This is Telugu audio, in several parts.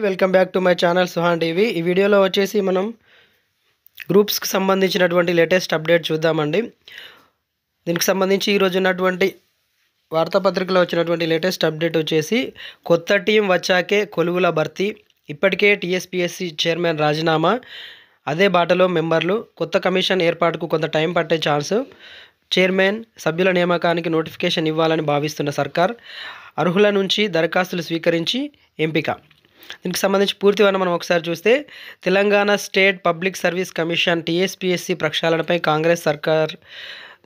Welcome back to my channel Suhan TV. ఈ వీడియోలో వచ్చేసి మనం గ్రూప్స్కి సంబంధించినటువంటి లేటెస్ట్ అప్డేట్ చూద్దామండి. దీనికి సంబంధించి ఈరోజు ఉన్నటువంటి వార్తాపత్రికలో వచ్చినటువంటి లేటెస్ట్ అప్డేట్ వచ్చేసి కొత్త టీం వచ్చాకే కొలువుల భర్తీ, ఇప్పటికే టీఎస్పీఎస్సీ చైర్మన్ రాజీనామా, అదే బాటలో మెంబర్లు, కొత్త కమిషన్ ఏర్పాటుకు కొంత టైం పట్టే ఛాన్సు, చైర్మన్ సభ్యుల నియామకానికి నోటిఫికేషన్ ఇవ్వాలని భావిస్తున్న సర్కార్, అర్హుల నుంచి దరఖాస్తులు స్వీకరించి ఎంపిక. దీనికి సంబంధించి పూర్తి వివరణ మనం ఒకసారి చూస్తే, Telangana state public service commission TSPSC ప్రక్షాళనపై కాంగ్రెస్ సర్కార్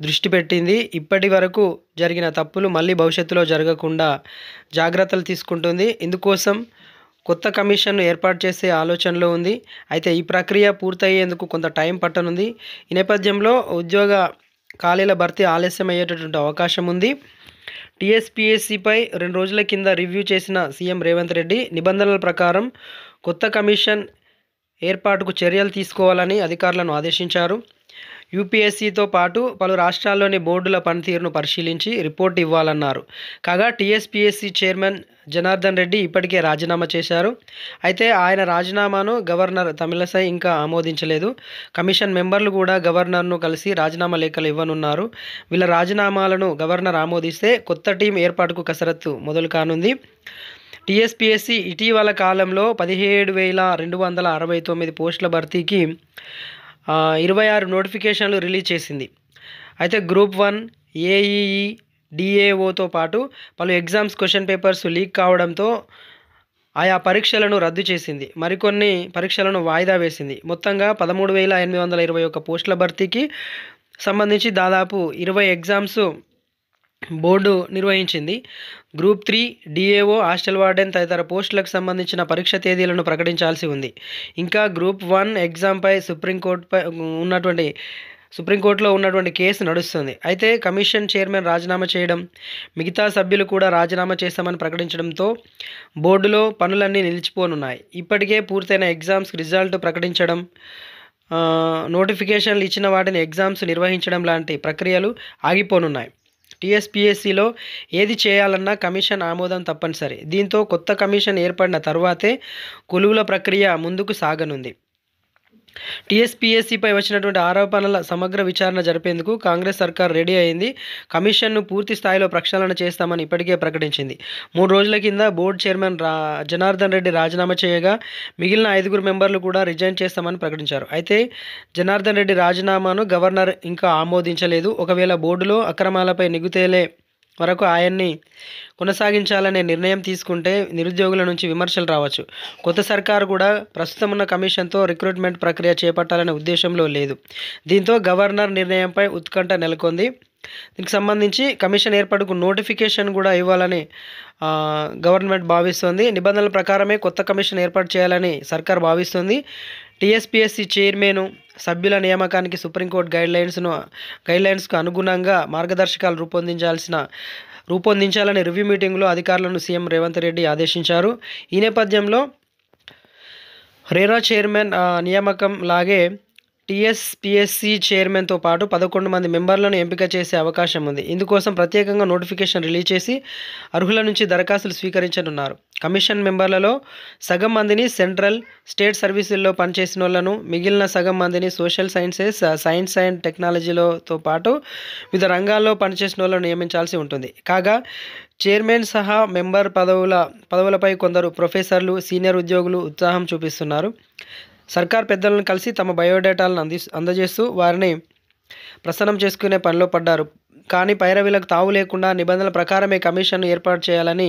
దృష్టి పెట్టింది. ఇప్పటి వరకు జరిగిన తప్పులు మళ్ళీ భవిష్యత్తులో జరగకుండా జాగ్రత్తలు తీసుకుంటుంది. ఇందుకోసం కొత్త కమిషన్ను ఏర్పాటు చేసే ఆలోచనలో ఉంది. అయితే ఈ ప్రక్రియ పూర్తయ్యేందుకు కొంత టైం పట్టనుంది. ఈ నేపథ్యంలో ఉద్యోగ ఖాళీల భర్తీ ఆలస్యం అయ్యేటటువంటి అవకాశం ఉంది. టీఎస్పీఎస్సీపై 2 రోజుల కింద రివ్యూ చేసిన సీఎం రేవంత్ రెడ్డి నిబంధనల ప్రకారం కొత్త కమిషన్ ఏర్పాటుకు చర్యలు తీసుకోవాలని అధికారులను ఆదేశించారు. యూపీఎస్సీతో పాటు పలు రాష్ట్రాల్లోని బోర్డుల పనితీరును పరిశీలించి రిపోర్ట్ ఇవ్వాలన్నారు. కాగా టీఎస్పీఎస్సీ చైర్మన్ జనార్దన్ రెడ్డి ఇప్పటికే రాజీనామా చేశారు. అయితే ఆయన రాజీనామాను గవర్నర్ తమిళసై ఇంకా ఆమోదించలేదు. కమిషన్ మెంబర్లు కూడా గవర్నర్ను కలిసి రాజీనామా లేఖలు ఇవ్వనున్నారు. వీళ్ళ రాజీనామాలను గవర్నర్ ఆమోదిస్తే కొత్త టీం ఏర్పాటుకు కసరత్తు మొదలు కానుంది. టీఎస్పీఎస్సీ ఇటీవల కాలంలో 17,269 పోస్టుల భర్తీకి 26 నోటిఫికేషన్లు రిలీజ్ చేసింది. అయితే గ్రూప్ 1, ఏఈఈ, డిఏఓతో పాటు పలు ఎగ్జామ్స్ క్వశ్చన్ పేపర్స్ లీక్ కావడంతో ఆయా పరీక్షలను రద్దు చేసింది. మరికొన్ని పరీక్షలను వాయిదా వేసింది. మొత్తంగా 13,821 పోస్టుల భర్తీకి సంబంధించి దాదాపు 20 ఎగ్జామ్స్ బోర్డు నిర్వహించింది. గ్రూప్ 3, డిఏఓ, హాస్టల్ వార్డెన్ తదితర పోస్టులకు సంబంధించిన పరీక్ష తేదీలను ప్రకటించాల్సి ఉంది. ఇంకా గ్రూప్ 1 ఎగ్జామ్పై సుప్రీంకోర్టులో ఉన్నటువంటి కేసు నడుస్తుంది. అయితే కమిషన్ చైర్మన్ రాజీనామా చేయడం, మిగతా సభ్యులు కూడా రాజీనామా చేస్తామని ప్రకటించడంతో బోర్డులో పనులన్నీ నిలిచిపోనున్నాయి. ఇప్పటికే పూర్తయిన ఎగ్జామ్స్ రిజల్ట్ ప్రకటించడం, నోటిఫికేషన్లు ఇచ్చిన వాటిని ఎగ్జామ్స్ నిర్వహించడం లాంటి ప్రక్రియలు ఆగిపోనున్నాయి. టీఎస్పీఎస్సీలో ఏది చేయాలన్నా కమిషన్ ఆమోదం తప్పనిసరి. దీంతో కొత్త కమిషన్ ఏర్పడిన తర్వాతే కొలువుల ప్రక్రియ ముందుకు సాగనుంది. టీఎస్పీఎస్సీపై వచ్చినటువంటి ఆరోపణల సమగ్ర విచారణ జరిపేందుకు కాంగ్రెస్ సర్కార్ రెడీ అయింది. కమిషన్ను పూర్తి స్థాయిలో ప్రక్షాళన చేస్తామని ఇప్పటికే ప్రకటించింది. 3 రోజుల కింద బోర్డు చైర్మన్ జనార్దన్ రెడ్డి రాజీనామా చేయగా మిగిలిన 5 మెంబర్లు కూడా రిజైన్ చేస్తామని ప్రకటించారు. అయితే జనార్దన్ రెడ్డి రాజీనామాను గవర్నర్ ఇంకా ఆమోదించలేదు. ఒకవేళ బోర్డులో అక్రమాలపై నిగ్గుతేలే వరకు ఆయన్ని కొనసాగించాలనే నిర్ణయం తీసుకుంటే నిరుద్యోగుల నుంచి విమర్శలు రావచ్చు. కొత్త సర్కారు కూడా ప్రస్తుతం ఉన్న కమిషన్తో రిక్రూట్మెంట్ ప్రక్రియ చేపట్టాలనే ఉద్దేశంలో లేదు. దీంతో గవర్నర్ నిర్ణయంపై ఉత్కంఠ నెలకొంది. దీనికి సంబంధించి కమిషన్ ఏర్పాటుకు నోటిఫికేషన్ కూడా ఇవ్వాలని గవర్నమెంట్ భావిస్తోంది. నిబంధనల ప్రకారమే కొత్త కమిషన్ ఏర్పాటు చేయాలని సర్కార్ భావిస్తుంది. టీఎస్పీఎస్సీ చైర్మన్ సభ్యుల నియామకానికి సుప్రీంకోర్టు గైడ్లైన్స్కు అనుగుణంగా మార్గదర్శకాలు రూపొందించాలని రివ్యూ మీటింగ్లో అధికారులను సీఎం రేవంత్ రెడ్డి ఆదేశించారు. ఈ నేపథ్యంలో రేరా చైర్మన్ నియామకం లాగే టీఎస్పీఎస్సీ చైర్మన్తో పాటు 11 మంది మెంబర్లను ఎంపిక చేసే అవకాశం ఉంది. ఇందుకోసం ప్రత్యేకంగా నోటిఫికేషన్ రిలీజ్ చేసి అర్హుల నుంచి దరఖాస్తులు స్వీకరించనున్నారు. కమిషన్ మెంబర్లలో సగం మందిని సెంట్రల్, స్టేట్ సర్వీసుల్లో పనిచేసిన వాళ్ళను, మిగిలిన సగం మందిని సోషల్ సైన్సెస్, సైన్స్ అండ్ టెక్నాలజీలతో పాటు వివిధ రంగాల్లో పనిచేసిన వాళ్ళను నియమించాల్సి ఉంటుంది. కాగా చైర్మన్ సహా మెంబర్ పదవులపై కొందరు ప్రొఫెసర్లు, సీనియర్ ఉద్యోగులు ఉత్సాహం చూపిస్తున్నారు. సర్కార్ పెద్దలను కలిసి తమ బయోడేటాలను అందజేస్తూ వారిని ప్రసన్నం చేసుకునే పనిలో పడ్డారు. కానీ పైరవీలకు తావు లేకుండా నిబంధనల ప్రకారమే కమిషన్ను ఏర్పాటు చేయాలని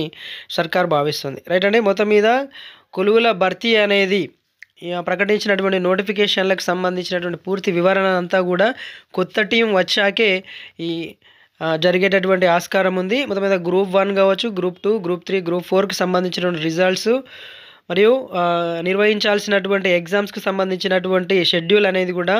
సర్కార్ భావిస్తుంది. రైట్ అండి. మొత్తం మీద కొలువుల భర్తీ అనేది ప్రకటించినటువంటి నోటిఫికేషన్లకు సంబంధించినటువంటి పూర్తి వివరణ అంతా కూడా కొత్త టీం వచ్చాకే ఈ జరిగేటటువంటి ఆస్కారం ఉంది. మొత్తం మీద గ్రూప్ 1 కావచ్చు, గ్రూప్ 2, గ్రూప్ 3, గ్రూప్ 4కి సంబంధించినటువంటి రిజల్ట్స్ మరియు నిర్వహించాల్సినటువంటి ఎగ్జామ్స్కి సంబంధించినటువంటి షెడ్యూల్ అనేది కూడా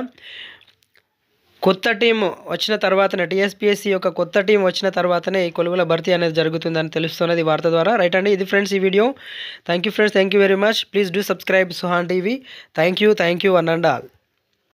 కొత్త టీం వచ్చిన తర్వాతనే, టీఎస్పీఎస్సీ యొక్క కొత్త టీం వచ్చిన తర్వాతనే ఈ కొలువుల భర్తీ అనేది జరుగుతుందని తెలుస్తున్నది వార్త ద్వారా. రైట్ అండి. ఇది ఫ్రెండ్స్ ఈ video. Thank you friends. Thank you very much. Please do subscribe Suhan TV. Thank you one and all.